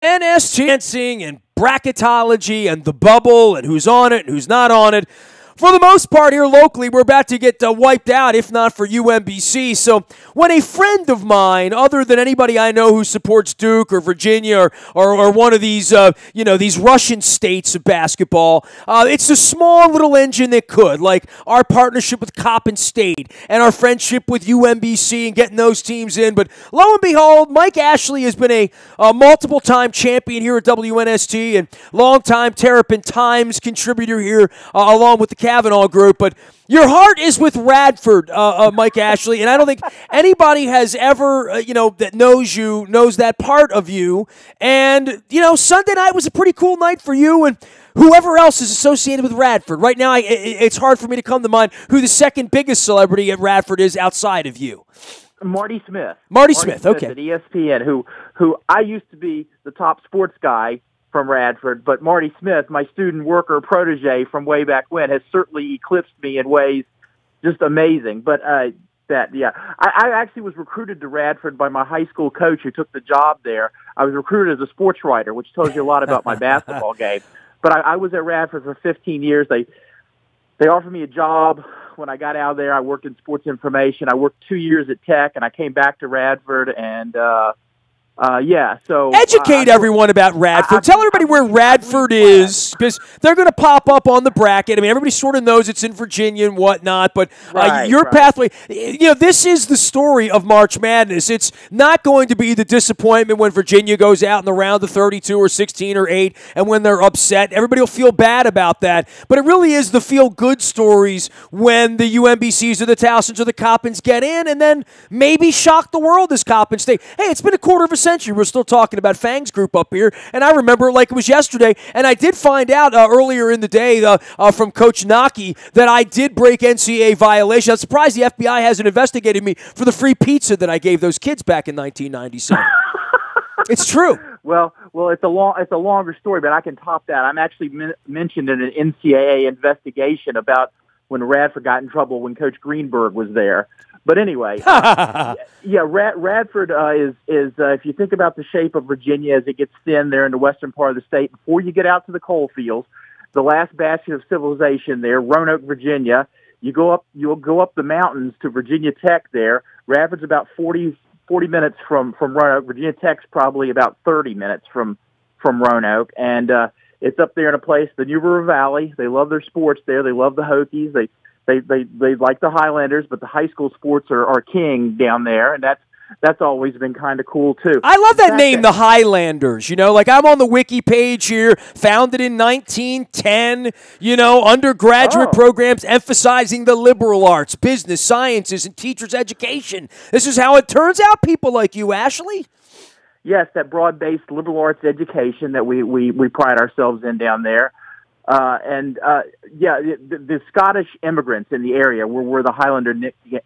WNST dancing and bracketology and the bubble and who's on it and who's not on it. For the most part here locally, we're about to get wiped out, if not for UMBC. So when a friend of mine, other than anybody I know who supports Duke or Virginia or one of these, these Russian states of basketball, it's a small little engine that could, like our partnership with Coppin State and our friendship with UMBC and getting those teams in. But lo and behold, Mike Ashley has been a multiple-time champion here at WNST and longtime Terrapin Times contributor here along with the Kavanaugh group, but your heart is with Radford, Mike Ashley, and I don't think anybody has ever, that knows you, knows that part of you. And, Sunday night was a pretty cool night for you and whoever else is associated with Radford. Right now, it's hard for me to come to mind who the second biggest celebrity at Radford is outside of you. Marty Smith. Marty Smith, okay. At ESPN, who I used to be the top sports guy from Radford, but Marty Smith, my student worker protege from way back when, has certainly eclipsed me in ways just amazing. But I actually was recruited to Radford by my high school coach who took the job there. I was recruited as a sports writer, which tells you a lot about my basketball game. But I was at Radford for 15 years. They offered me a job when I got out of there. I worked in sports information. I worked 2 years at Tech, and I came back to Radford and so educate everyone about Radford. Tell everybody where Radford is, because they're going to pop up on the bracket. I mean, everybody sort of knows it's in Virginia and whatnot, but your pathway, this is the story of March Madness. It's not going to be the disappointment when Virginia goes out in the round of 32 or 16 or 8, and when they're upset. Everybody will feel bad about that, but it really is the feel-good stories when the UMBCs or the Towsons or the Coppins get in, and then maybe shock the world as Coppin State. Hey, it's been a quarter of a century. We're still talking about Fang's group up here, and I remember it like it was yesterday, and I did find out earlier in the day from Coach Naki that I did break NCAA violation. I'm surprised the FBI hasn't investigated me for the free pizza that I gave those kids back in 1997. It's true. Well, it's a longer story, but I can top that. I'm actually mentioned in an NCAA investigation about when Radford got in trouble when Coach Greenberg was there. But anyway, Radford is if you think about the shape of Virginia as it gets thin there in the western part of the state, before you get out to the coal fields, the last bastion of civilization there, Roanoke, Virginia, you'll go up the mountains to Virginia Tech there. Radford's about 40 minutes from Roanoke. Virginia Tech's probably about 30 minutes from Roanoke, and it's up there in a place, the New River Valley. They love their sports there. They love the Hokies. They like the Highlanders, but the high school sports are king down there, and that's always been kind of cool too. I love that name, the Highlanders. Like I'm on the wiki page here, founded in 1910. Undergraduate programs emphasizing the liberal arts, business, sciences, and teachers' education. This is how it turns out. People like you, Ashley. Yes, that broad-based liberal arts education that we pride ourselves in down there. The Scottish immigrants in the area were where the Highlander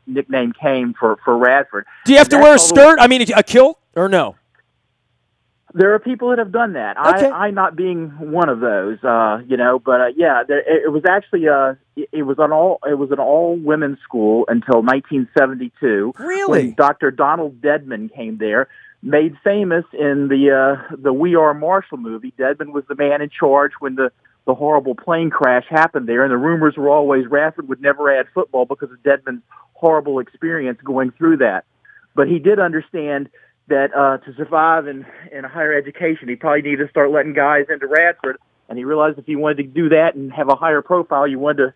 nickname came for Radford. Do you have to wear a skirt? I mean, a kilt, or no? There are people that have done that. Okay. I not being one of those, it was actually it was an all women's school until 1972. Really? When Dr. Donald Dedman came there. Made famous in the We Are Marshall movie. Dedman was the man in charge when the horrible plane crash happened there, and the rumors were always Radford would never add football because of Dedman's horrible experience going through that. But he did understand that to survive in a higher education, he probably needed to start letting guys into Radford, and he realized if he wanted to do that and have a higher profile, you wanted to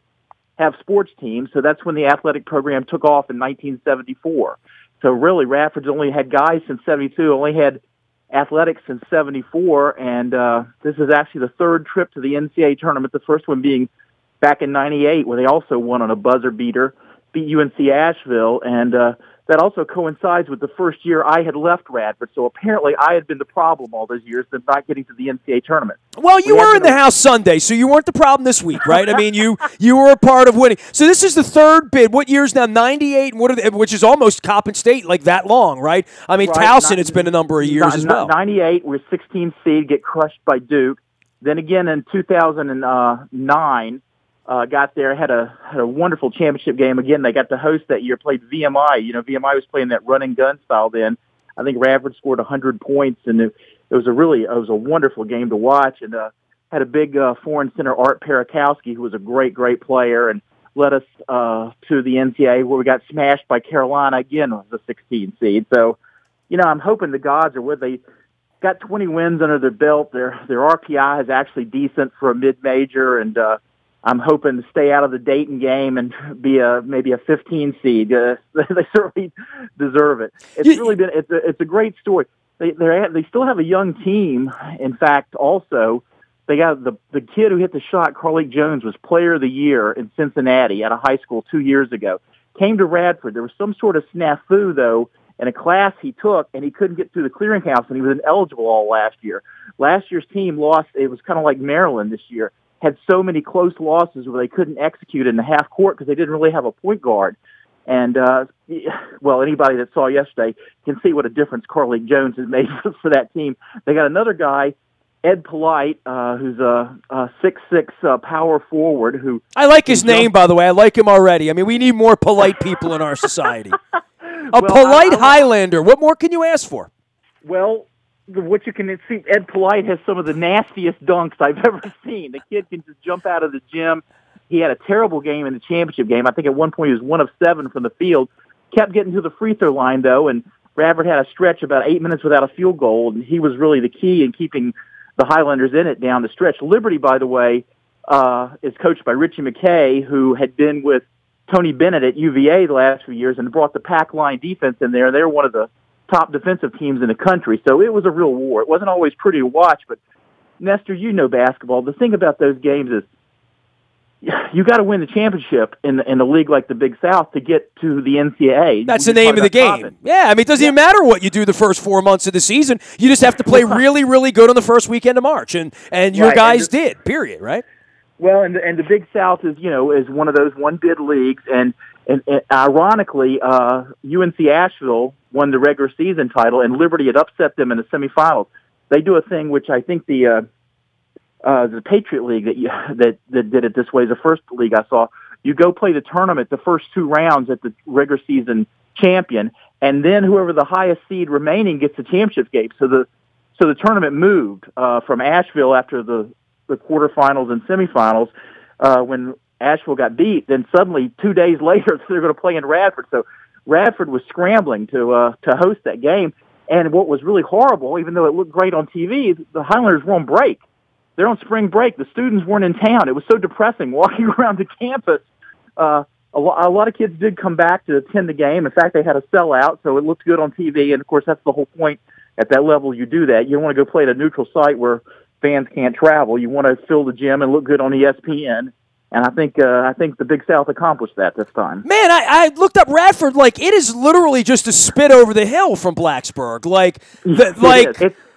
have sports teams. So that's when the athletic program took off in 1974. So really, Radford's only had guys since 72, only had athletics since 74, and this is actually the third trip to the NCAA tournament, the first one being back in 98, where they also won on a buzzer beater, beat UNC Asheville, and that also coincides with the first year I had left Radford. So apparently I had been the problem all those years of not getting to the NCAA tournament. Well, you were in the house Sunday, so you weren't the problem this week, right? I mean, you were a part of winning. So this is the third bid. What year is now? 98, and which is almost Coppin State, like that long, right? I mean, right. Towson, it's been a number of years as well. 98, we're 16th seed, get crushed by Duke. Then again in 2009, got there, had a wonderful championship game. Again, they got to host that year, played VMI. VMI was playing that run and gun style then. I think Radford scored 100 points, and it was a wonderful game to watch. And had a big foreign center, Art Parakowski, who was a great player, and led us to the NCAA, where we got smashed by Carolina again, was the 16 seed. So, I'm hoping the gods are with. They got 20 wins under their belt. Their RPI is actually decent for a mid-major, and I'm hoping to stay out of the Dayton game and be maybe a 15 seed. They certainly deserve it. It's a great story. They still have a young team. In fact, also they got the kid who hit the shot. Carlik Jones was Player of the Year in Cincinnati at a high school 2 years ago. Came to Radford. There was some sort of snafu though in a class he took, and he couldn't get through the clearinghouse, and he was ineligible all last year. Last year's team lost. It was kind of like Maryland this year. Had so many close losses where they couldn't execute in the half court because they didn't really have a point guard. And, anybody that saw yesterday can see what a difference Carlik Jones has made for that team. They got another guy, Ed Polite, who's a 6'6" power forward. Who I like his name, by the way. I like him already. I mean, we need more polite people in our society. Polite Highlander. What more can you ask for? Well, what you can see, Ed Polite has some of the nastiest dunks I've ever seen. The kid can just jump out of the gym. He had a terrible game in the championship game. I think at one point he was 1 of 7 from the field. Kept getting to the free throw line, though, and Radford had a stretch about 8 minutes without a field goal, and he was really the key in keeping the Highlanders in it down the stretch. Liberty, by the way, is coached by Richie McKay, who had been with Tony Bennett at UVA the last few years and brought the pack line defense in there. They're one of the top defensive teams in the country. So it was a real war. It wasn't always pretty to watch, but Nestor, you know basketball. The thing about those games is you got to win the championship in a league like the Big South to get to the NCAA. That's the name of the game. Yeah, I mean, it doesn't even matter what you do the first 4 months of the season. You just have to play really, really good on the first weekend of March, and your guys did. Period. Right. Well, and the Big South is one of those one bid leagues, and ironically, UNC Asheville won the regular season title, and Liberty had upset them in the semifinals. They do a thing which I think the Patriot League that did it this way is the first league I saw. You go play the tournament, the first 2 rounds at the regular season champion, and then whoever the highest seed remaining gets the championship game. So the tournament moved from Asheville after the quarterfinals and semifinals when Asheville got beat. Then suddenly 2 days later they're going to play in Radford. So Radford was scrambling to host that game. And what was really horrible, even though it looked great on TV, the Highlanders were on break. They're on spring break. The students weren't in town. It was so depressing walking around the campus. A lot of kids did come back to attend the game. In fact, they had a sellout, so it looked good on TV. And, of course, that's the whole point. At that level, you do that. You don't want to go play at a neutral site where fans can't travel. You want to fill the gym and look good on ESPN. And I think the Big South accomplished that this time. Man, I looked up Radford. Like, it is literally just a spit over the hill from Blacksburg.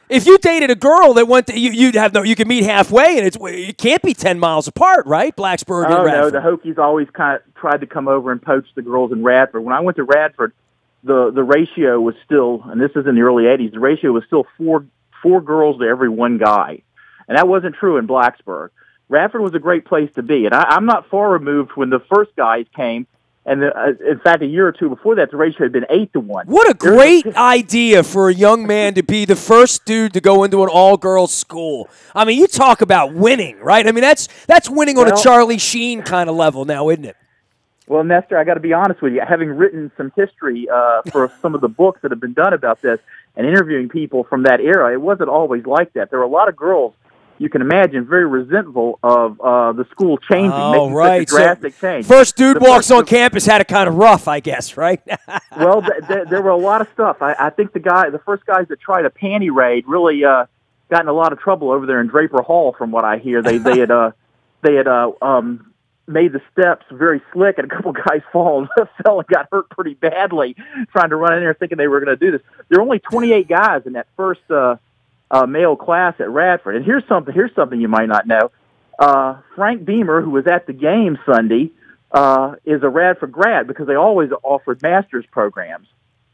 If you dated a girl that went to, you can meet halfway, and it can't be 10 miles apart, right? Blacksburg and Radford. No, the Hokies always kind of tried to come over and poach the girls in Radford. When I went to Radford, the ratio was still, and this is in the early 80s, the ratio was still four girls to every one guy. And that wasn't true in Blacksburg. Radford was a great place to be. And I'm not far removed when the first guys came. And in fact, a year or two before that, the ratio had been 8-1. What a great idea for a young man to be the first dude to go into an all-girls school. I mean, you talk about winning, right? I mean, that's winning on a Charlie Sheen kind of level now, isn't it? Well, Nestor, I got to be honest with you. Having written some history for some of the books that have been done about this and interviewing people from that era, it wasn't always like that. There were a lot of girls, you can imagine, very resentful of the school changing, making such a drastic change. First dude walks on campus had it kind of rough, I guess, right? Well, there were a lot of stuff. I think the first guys that tried a panty raid really got in a lot of trouble over there in Draper Hall, from what I hear. They had made the steps very slick, and a couple guys fell and got hurt pretty badly trying to run in there thinking they were going to do this. There were only 28 guys in that first male class at Radford. And here's something you might not know. Frank Beamer, who was at the game Sunday, is a Radford grad because they always offered master's programs.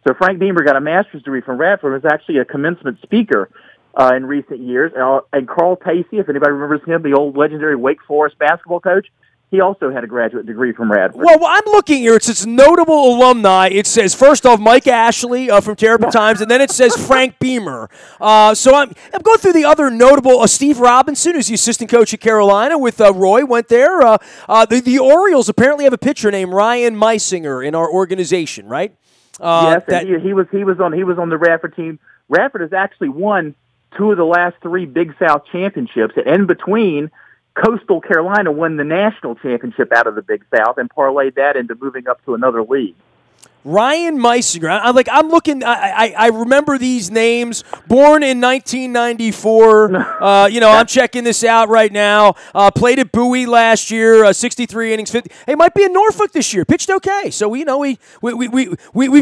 So Frank Beamer got a master's degree from Radford, was actually a commencement speaker in recent years. And Carl Pacey, if anybody remembers him, the old legendary Wake Forest basketball coach, he also had a graduate degree from Radford. Well, I'm looking here. It says notable alumni. It says, first off, Mike Ashley from Terrapin Times, and then it says Frank Beamer. So I'm going through the other notable. Steve Robinson, who's the assistant coach at Carolina with Roy, went there. The Orioles apparently have a pitcher named Ryan Meisinger in our organization, right? Yes, and he was on the Radford team. Radford has actually won 2 of the last 3 Big South championships, and in between, Coastal Carolina won the national championship out of the Big South and parlayed that into moving up to another league. Ryan Meisinger. I'm looking. I remember these names. Born in 1994. I'm checking this out right now. Played at Bowie last year. 63 innings. 50. Hey, might be in Norfolk this year. Pitched okay. So we've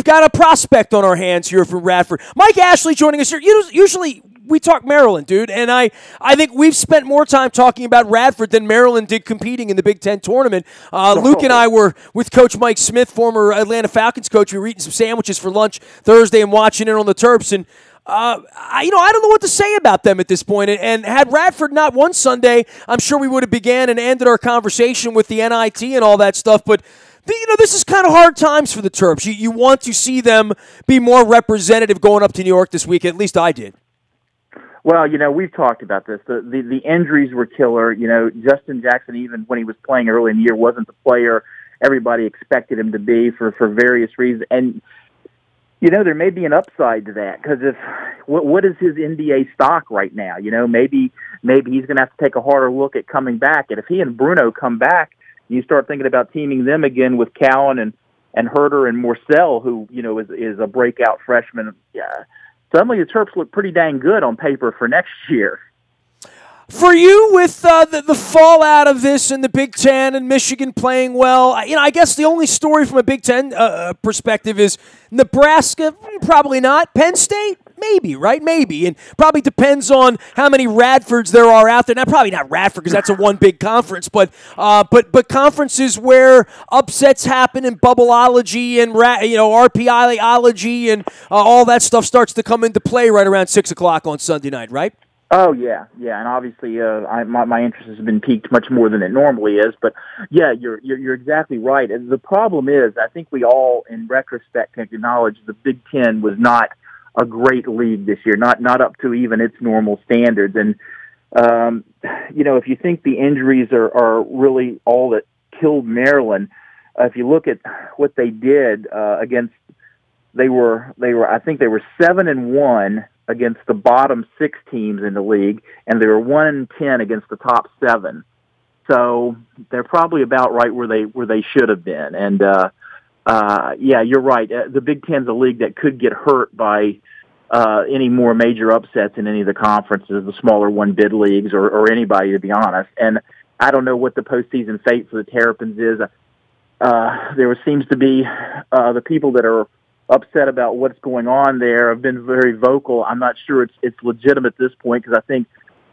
got a prospect on our hands here from Radford. Mike Ashley joining us here. Usually we talk Maryland, dude, and I think we've spent more time talking about Radford than Maryland did competing in the Big Ten tournament. Luke and I were with Coach Mike Smith, former Atlanta Falcons coach. We were eating some sandwiches for lunch Thursday and watching it on the Terps, and I don't know what to say about them at this point. And had Radford not won Sunday, I'm sure we would have began and ended our conversation with the NIT and all that stuff, but this is kind of hard times for the Terps. You want to see them be more representative going up to New York this week. At least I did. Well, we've talked about this. The injuries were killer. Justin Jackson, even when he was playing early in the year, wasn't the player everybody expected him to be for various reasons. And, there may be an upside to that because what is his NBA stock right now? Maybe he's going to have to take a harder look at coming back. And if he and Bruno come back, you start thinking about teaming them again with Cowan and Herter and Morcell, who, is a breakout freshman. Yeah. Suddenly the Terps look pretty dang good on paper for next year. For you, with the fallout of this and the Big Ten and Michigan playing well, I guess the only story from a Big Ten perspective is Nebraska, probably not. Penn State, maybe, right? Maybe. And probably depends on how many Radfords there are out there. Now, probably not Radford because that's a one big conference, but conferences where upsets happen and bubbleology and RPIology and all that stuff starts to come into play right around 6 o'clock on Sunday night, right? Oh, yeah, and obviously my interest has been piqued much more than it normally is, but yeah, you're exactly right. And the problem is, I think we all, in retrospect, can acknowledge the Big Ten was not a great league this year, not up to even its normal standards. And, if you think the injuries are really all that killed Maryland, if you look at what they did against, they were 7-1 against the bottom 6 teams in the league, and they were 1-10 against the top 7. So they're probably about right where they should have been. And yeah, you're right. The Big Ten's a league that could get hurt by any more major upsets in any of the conferences, the smaller one-bid leagues, or anybody, to be honest. And I don't know what the postseason fate for the Terrapins is. There seems to be the people that are upset about what's going on there have been very vocal. I'm not sure it's legitimate at this point because I think,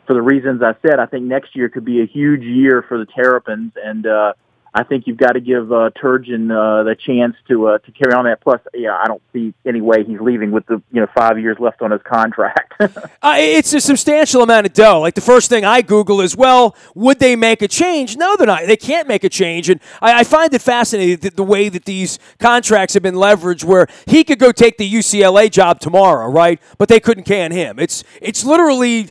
for the reasons I said, I think next year could be a huge year for the Terrapins, and I think you've got to give Turgeon the chance to carry on that. Plus, I don't see any way he's leaving with the 5 years left on his contract. It's a substantial amount of dough. Like the first thing I Google is, well, would they make a change? No, they're not. They can't make a change, and I find it fascinating the way that these contracts have been leveraged, where he could go take the UCLA job tomorrow, right? But they couldn't can him. It's literally.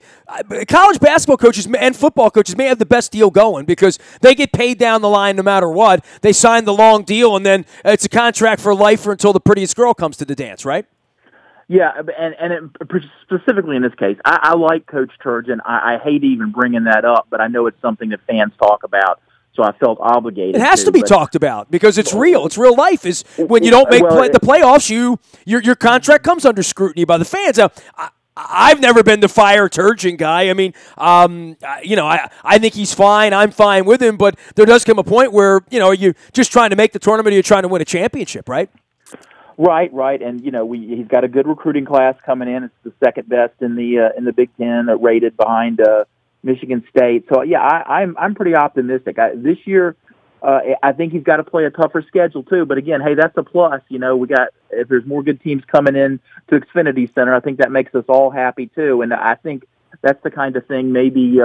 College basketball coaches and football coaches may have the best deal going because they get paid down the line no matter what. They sign the long deal, and then it's a contract for life or until the prettiest girl comes to the dance, right? Yeah, specifically in this case, I like Coach Turgeon. I hate even bringing that up, but I know it's something that fans talk about, so I felt obligated. It has to be talked about because it's real. It's real life. Is when you don't make the playoffs, your contract comes under scrutiny by the fans. Now, I've never been the fire Turgeon guy. I mean, I think he's fine. I'm fine with him, but there does come a point where, you're just trying to make the tournament or you're trying to win a championship, right? Right. And, he's got a good recruiting class coming in. It's the second best in the Big Ten, rated behind Michigan State. So, yeah, I'm pretty optimistic. This year, I think he's got to play a tougher schedule too. But again, hey, that's a plus. If there's more good teams coming in to Xfinity Center, I think that makes us all happy too. And I think that's the kind of thing maybe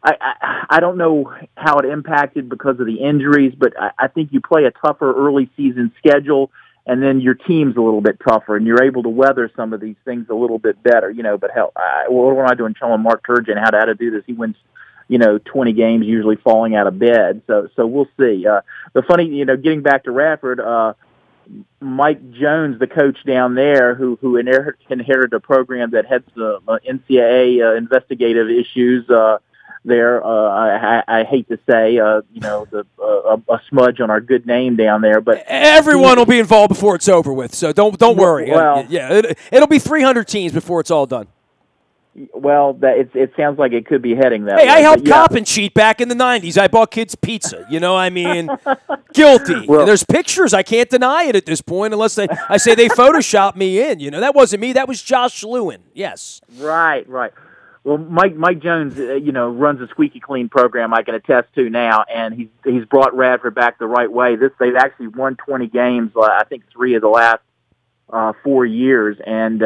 I don't know how it impacted because of the injuries, but I think you play a tougher early season schedule, and then your team's a little bit tougher, and you're able to weather some of these things a little bit better, you know. But hell, what am I doing telling Mark Turgeon how to do this? He wins, 20 games usually falling out of bed. So we'll see. The funny, getting back to Radford, Mike Jones, the coach down there, who inherited a program that had the NCAA investigative issues. I hate to say, a smudge on our good name down there, but everyone will be involved before it's over with. So don't worry. Well, it'll be 300 teams before it's all done. Well, it sounds like it could be heading that way. Hey, I helped cop and cheat back in the 90s. I bought kids pizza. Guilty. Well, there's pictures. I can't deny it at this point unless I say they photoshopped me in. That wasn't me. That was Josh Lewin. Yes. Right. Well, Mike Jones, runs a squeaky clean program I can attest to now, and he's brought Radford back the right way. They've actually won 20 games, I think 3 of the last 4 years, and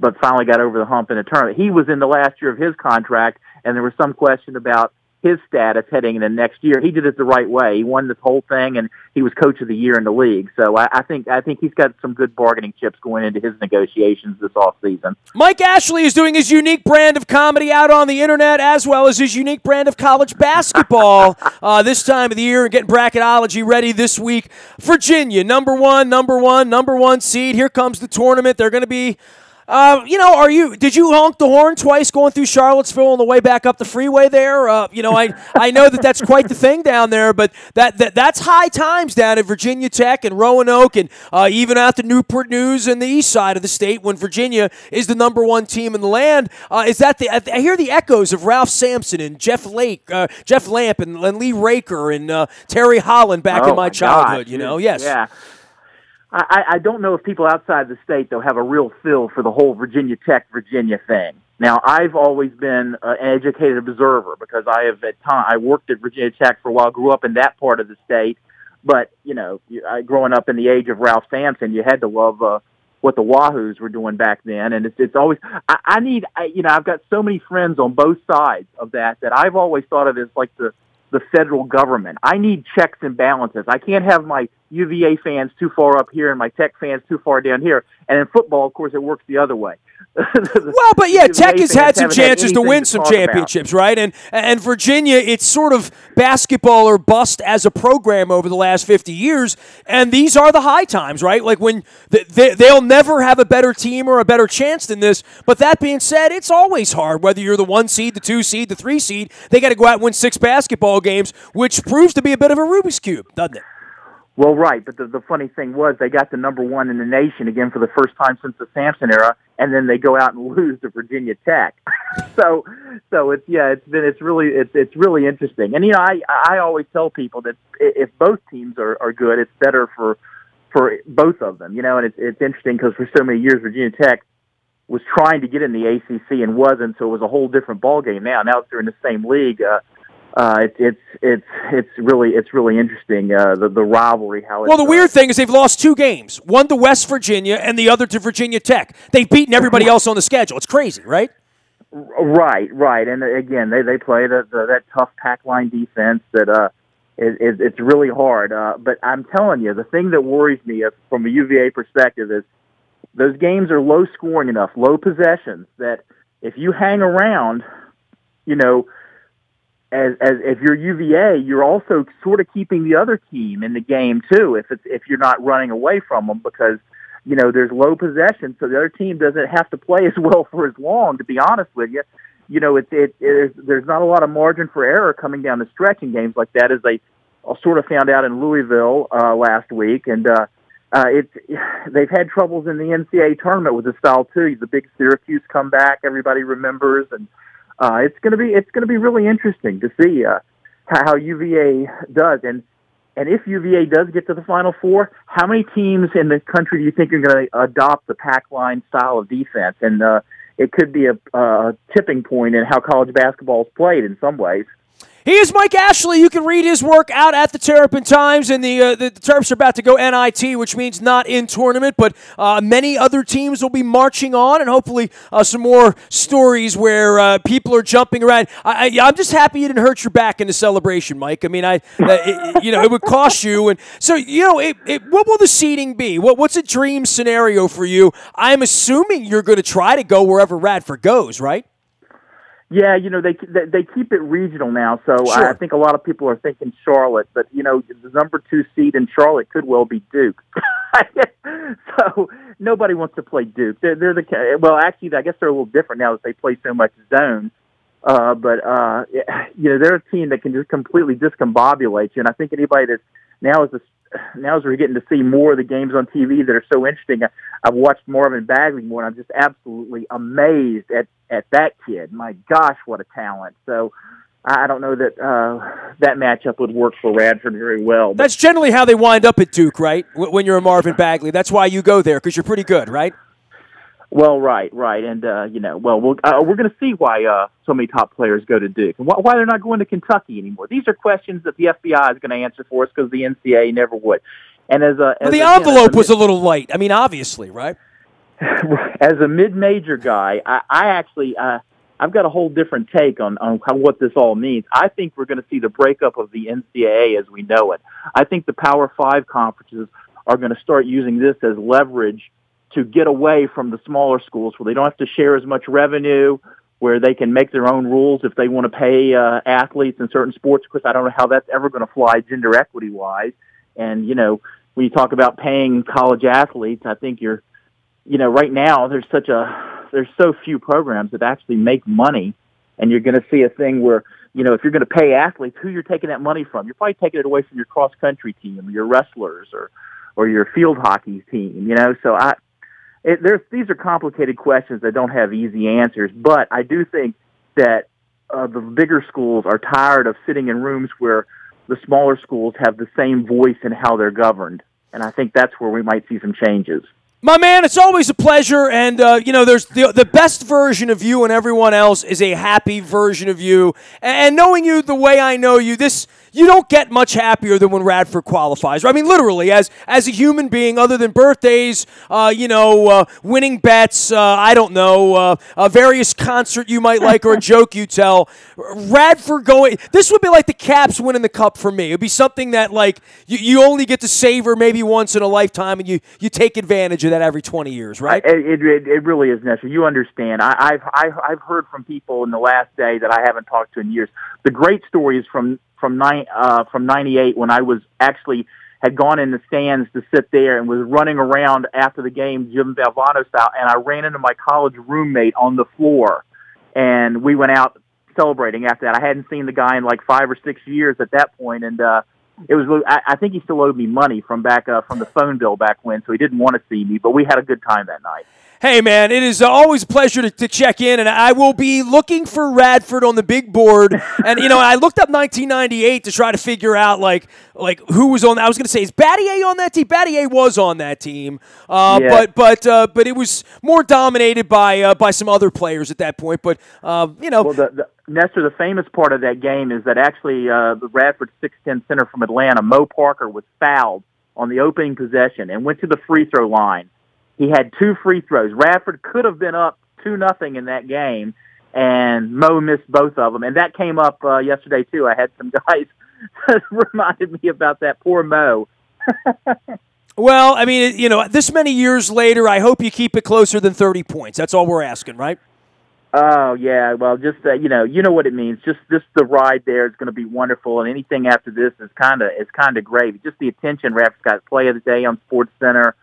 but finally got over the hump in a tournament. He was in the last year of his contract, and there was some question about his status heading into next year. He did it the right way. He won this whole thing, and he was coach of the year in the league. So I think he's got some good bargaining chips going into his negotiations this offseason. Mike Ashley is doing his unique brand of comedy out on the internet, as well as his unique brand of college basketball this time of the year, and getting bracketology ready this week. Virginia, number one seed. Here comes the tournament. They're going to be did you honk the horn twice going through Charlottesville on the way back up the freeway there? I know that's quite the thing down there, but that's high times down at Virginia Tech and Roanoke, and even out to Newport News and the east side of the state when Virginia is the number one team in the land. I hear the echoes of Ralph Sampson and Jeff Lamp and Lee Raker and Terry Holland back in my childhood. Yes. Yeah. I don't know if people outside the state, though, have a real feel for the whole Virginia Tech, Virginia thing. Now, I've always been an educated observer because I worked at Virginia Tech for a while, grew up in that part of the state. But, growing up in the age of Ralph Sampson, you had to love what the Wahoos were doing back then. And it's always, I've got so many friends on both sides of that I've always thought of as like the federal government. I need checks and balances. I can't have my UVA fans too far up here and my Tech fans too far down here. And in football, of course, it works the other way. Well, but yeah, Tech has had some chances to win some championships, right? And Virginia, it's sort of basketball or bust as a program over the last 50 years, and these are the high times, right? Like when they'll never have a better team or a better chance than this, but that being said, it's always hard, whether you're the 1 seed, the 2 seed, the 3 seed, they got to go out and win 6 basketball games, which proves to be a bit of a Rubik's Cube, doesn't it? Well, right, but the funny thing was they got the number 1 in the nation again for the first time since the Sampson era, and then they go out and lose to Virginia Tech. so it's really interesting. And I always tell people that if both teams are good, it's better for both of them. And it's interesting because for so many years Virginia Tech was trying to get in the ACC and wasn't, so it was a whole different ballgame. Now they're in the same league. It's really interesting, the rivalry. The weird thing is they've lost 2 games, one to West Virginia and the other to Virginia Tech. They've beaten everybody else on the schedule. It's crazy, right? Right. And again, they play that tough pack line defense that it's really hard. But I'm telling you, the thing that worries me from a UVA perspective is those games are low scoring enough, low possessions, that if you hang around, as if you're UVA, you're also sort of keeping the other team in the game too. If you're not running away from them, because there's low possession, so the other team doesn't have to play as well for as long. To be honest with you, there's not a lot of margin for error coming down the stretch in games like that, as they sort of found out in Louisville last week, and they've had troubles in the NCAA tournament with the style too. The big Syracuse comeback, everybody remembers, and. It's going to be really interesting to see how UVA does, and if UVA does get to the Final Four, how many teams in the country do you think are going to adopt the pack line style of defense? And it could be a tipping point in how college basketball is played in some ways. He is Mike Ashley. You can read his work out at the Terrapin Times, and the Terps are about to go NIT, which means not in tournament, but many other teams will be marching on, and hopefully some more stories where people are jumping around. I'm just happy you didn't hurt your back in the celebration, Mike. I mean, it would cost you, and so what will the seeding be? What's a dream scenario for you? I'm assuming you're going to try to go wherever Radford goes, right? Yeah, they keep it regional now, so Sure. I think a lot of people are thinking Charlotte, but the number 2 seed in Charlotte could well be Duke. So nobody wants to play Duke. Actually, I guess they're a little different now that they play so much zone. But they're a team that can just completely discombobulate you, and I think anybody that's now as we're getting to see more of the games on TV that are so interesting. I've watched Marvin Bagley more, and I'm just absolutely amazed at that kid. My gosh, what a talent. So I don't know that that matchup would work for Radford very well. That's generally how they wind up at Duke, right? When you're a Marvin Bagley. That's why you go there, because you're pretty good, right? Well, right, and we're going to see why so many top players go to Duke and why they're not going to Kentucky anymore. These are questions that the FBI is going to answer for us because the NCAA never would. And the envelope was a little light. I mean, obviously, right? As a mid-major guy, I actually I've got a whole different take on what this all means. I think we're going to see the breakup of the NCAA as we know it. I think the Power 5 conferences are going to start using this as leverage to get away from the smaller schools where they don't have to share as much revenue, where they can make their own rules if they want to pay athletes in certain sports. Of course, I don't know how that's ever going to fly gender equity-wise. And, when you talk about paying college athletes, I think right now there's so few programs that actually make money, and you're going to see a thing where, if you're going to pay athletes, who you're taking that money from? You're probably taking it away from your cross-country team, or your wrestlers, or your field hockey team, So these are complicated questions that don't have easy answers, but I do think that the bigger schools are tired of sitting in rooms where the smaller schools have the same voice in how they're governed, and I think that's where we might see some changes. My man, it's always a pleasure, and, there's the best version of you and everyone else is a happy version of you, and knowing you the way I know you, you don't get much happier than when Radford qualifies. I mean, literally, as a human being, other than birthdays, winning bets, I don't know, a various concert you might like or a joke you tell, Radford this would be like the Caps winning the Cup for me. It would be something that, you only get to savor maybe once in a lifetime, and you take advantage of that every 20 years, right? It really is, Nestor. You understand. I've heard from people in the last day that I haven't talked to in years. The great stories from 98 when I was actually had gone in the stands to sit there and was running around after the game, Jim Valvano style, and I ran into my college roommate on the floor, and we went out celebrating after that. I hadn't seen the guy in 5 or 6 years at that point, and it was. I think he still owed me money from the phone bill back when, so he didn't want to see me, but we had a good time that night. Hey, man, it is always a pleasure to check in, and I will be looking for Radford on the big board. And, I looked up 1998 to try to figure out, who was on. I was going to say, is Battier on that team? Battier was on that team, yeah. but it was more dominated by some other players at that point. But, Well, Nestor, the famous part of that game is that actually the Radford 6'10" center from Atlanta, Mo Parker, was fouled on the opening possession and went to the free throw line. He had 2 free throws. Radford could have been up 2-0 in that game, and Mo missed both of them. And that came up yesterday, too. I had some guys that reminded me about that. Poor Mo. Well, I mean, this many years later, I hope you keep it closer than 30 points. That's all we're asking, right? Oh, yeah. Well, just, you know what it means. Just the ride there is going to be wonderful, and anything after this is kind of gravy. Just the attention Radford's got. Play of the day on SportsCenter.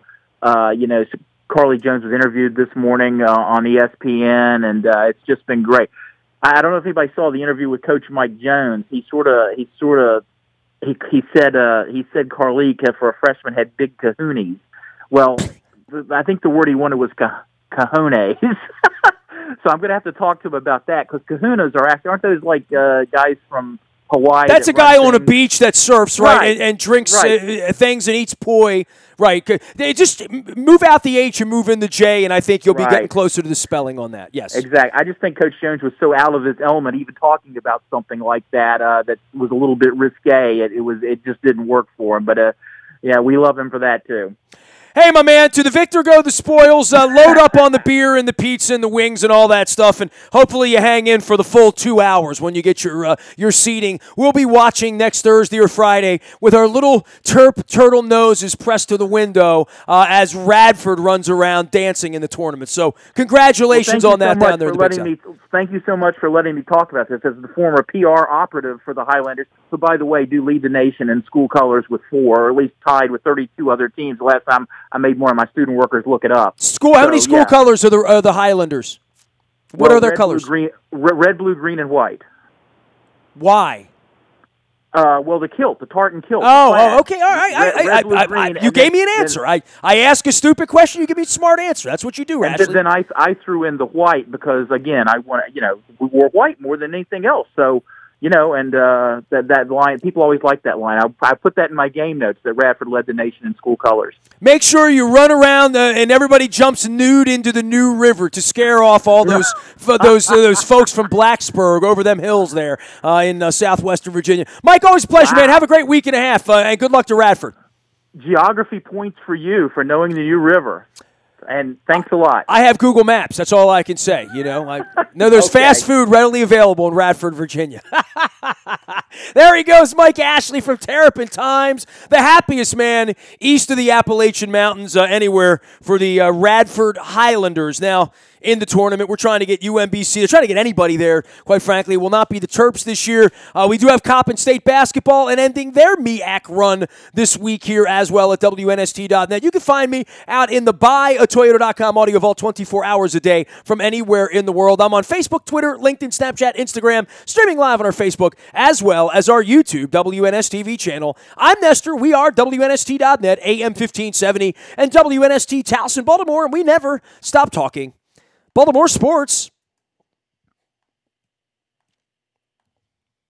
Carly Jones was interviewed this morning on ESPN, and it's just been great. I don't know if anybody saw the interview with Coach Mike Jones. He said Carly for a freshman had big kahunas. Well, I think the word he wanted was cojones. So I'm going to have to talk to him about that, because kahunas aren't those guys from Hawaii. That's a that guy runs on a in- beach that surfs, right, Right. and drinks Right. things and eats poi, right. They just move out the H and move in the J, and I think you'll be getting Right. closer to the spelling on that. Yes. Exactly. I just think Coach Jones was so out of his element, even talking about something like that, that was a little bit risque. It just didn't work for him. But yeah, we love him for that too. Hey, my man, to the victor go the spoils. Load up on the beer and the pizza and the wings and all that stuff, and hopefully you hang in for the full 2 hours when you get your seating. We'll be watching next Thursday or Friday with our little turtle noses pressed to the window as Radford runs around dancing in the tournament. So congratulations on that down there in the Big South. Thank you so much for letting me talk about this as the former PR operative for the Highlanders. So, by the way, do lead the nation in school colors with 4, or at least tied with 32 other teams. The last time I made one of my student workers look it up. How many school colors are the Highlanders? What are their colors? Red, blue, green, and white. Why? Well, the kilt, the tartan kilt. Oh, okay, all right. Red, blue, green, you gave me an answer. I ask a stupid question, you give me a smart answer. That's what you do, Ashley. And then I threw in the white because, again, I want we wore white more than anything else. So, and that line, people always like that line. I put that in my game notes that Radford led the nation in school colors. Make sure you run around and everybody jumps nude into the New River to scare off all those folks from Blacksburg over them hills there in southwestern Virginia. Mike, always a pleasure, man. Have a great week and a half, and good luck to Radford. Geography points for you for knowing the New River. And thanks a lot. I have Google Maps. That's all I can say. I know there's fast food readily available in Radford, Virginia. There he goes, Mike Ashley from Terrapin Times, the happiest man east of the Appalachian Mountains anywhere for the Radford Highlanders. Now, in the tournament, we're trying to get UMBC. They're trying to get anybody there, quite frankly. It will not be the Terps this year. We do have Coppin State basketball and ending their MEAC run this week here as well at WNST.net. You can find me out in the buyatoyota.com audio vault 24 hours a day from anywhere in the world. I'm on Facebook, Twitter, LinkedIn, Snapchat, Instagram, streaming live on our Facebook as well as our YouTube WNS TV channel. I'm Nestor. We are WNST.net, AM 1570, and WNST Towson, Baltimore, and we never stop talking Baltimore sports.